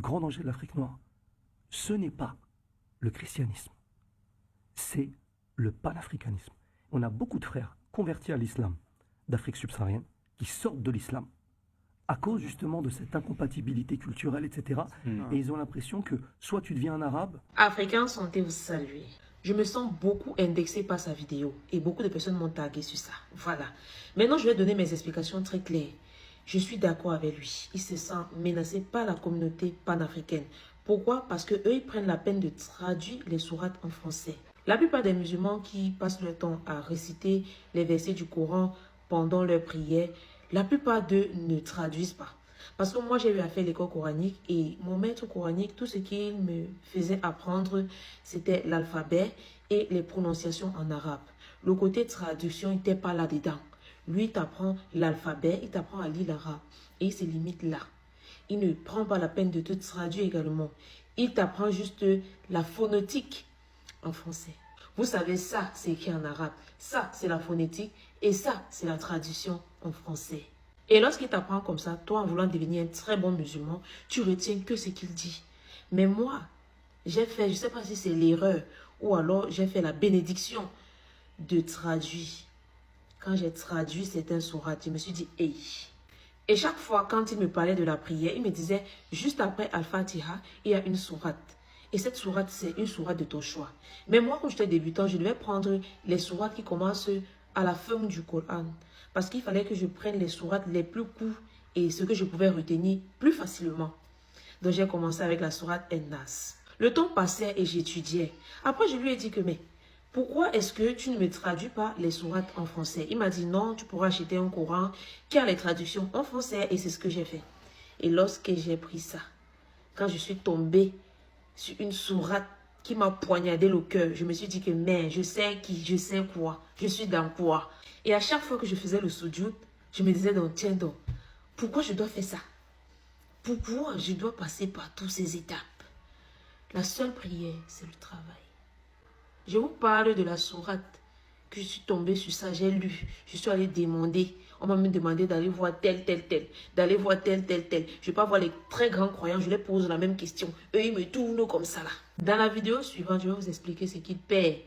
grand danger de l'Afrique noire, ce n'est pas le christianisme, c'est le panafricanisme. On a beaucoup de frères convertis à l'islam d'Afrique subsaharienne qui sortent de l'islam à cause justement de cette incompatibilité culturelle, etc. Et ils ont l'impression que soit tu deviens un arabe... Africain Santé vous salue. Je me sens beaucoup indexé par sa vidéo et beaucoup de personnes m'ont tagué sur ça. Voilà. Maintenant, je vais donner mes explications très claires. Je suis d'accord avec lui. Il se sent menacé par la communauté panafricaine. Pourquoi? Parce qu'eux, ils prennent la peine de traduire les sourates en français. La plupart des musulmans qui passent leur temps à réciter les versets du Coran pendant leur prière, la plupart d'eux ne traduisent pas. Parce que moi, j'ai eu à faire l'école coranique et mon maître coranique, tout ce qu'il me faisait apprendre, c'était l'alphabet et les prononciations en arabe. Le côté traduction n'était pas là-dedans. Lui, il t'apprend l'alphabet, il t'apprend à lire l'arabe et il se limite là. Il ne prend pas la peine de te traduire également. Il t'apprend juste la phonétique en français. Vous savez, ça, c'est écrit en arabe. Ça, c'est la phonétique. Et ça, c'est la traduction en français. Et lorsqu'il t'apprend comme ça, toi, en voulant devenir un très bon musulman, tu retiens que ce qu'il dit. Mais moi, j'ai fait, je ne sais pas si c'est l'erreur, ou alors j'ai fait la bénédiction de traduire. Quand j'ai traduit certains sourates, je me suis dit, hey. Et chaque fois, quand il me parlait de la prière, il me disait, juste après Al-Fatiha, il y a une sourate. Et cette sourate, c'est une sourate de ton choix. Mais moi, quand j'étais débutant, je devais prendre les sourates qui commencent à la fin du Coran. Parce qu'il fallait que je prenne les sourates les plus courtes et ce que je pouvais retenir plus facilement. Donc, j'ai commencé avec la sourate En-Nas. Le temps passait et j'étudiais. Après, je lui ai dit que, mais pourquoi est-ce que tu ne me traduis pas les sourates en français? Il m'a dit, non, tu pourras acheter un Coran qui a les traductions en français. Et c'est ce que j'ai fait. Et lorsque j'ai pris ça, quand je suis tombée sur une sourate qui m'a poignardé le cœur, je me suis dit que, mais je sais qui, je sais quoi, je suis dans quoi. Et à chaque fois que je faisais le soujoud, je me disais donc, tiens donc, pourquoi je dois faire ça? Pourquoi je dois passer par toutes ces étapes? La seule prière, c'est le travail. Je vous parle de la sourate que je suis tombée sur ça, j'ai lu, je suis allée demander. On m'a même demandé d'aller voir tel, d'aller voir tel. Je ne vais pas voir les très grands croyants, je leur pose la même question. Eux, ils me tournent comme ça là. Dans la vidéo suivante, je vais vous expliquer ce qu'ils paient.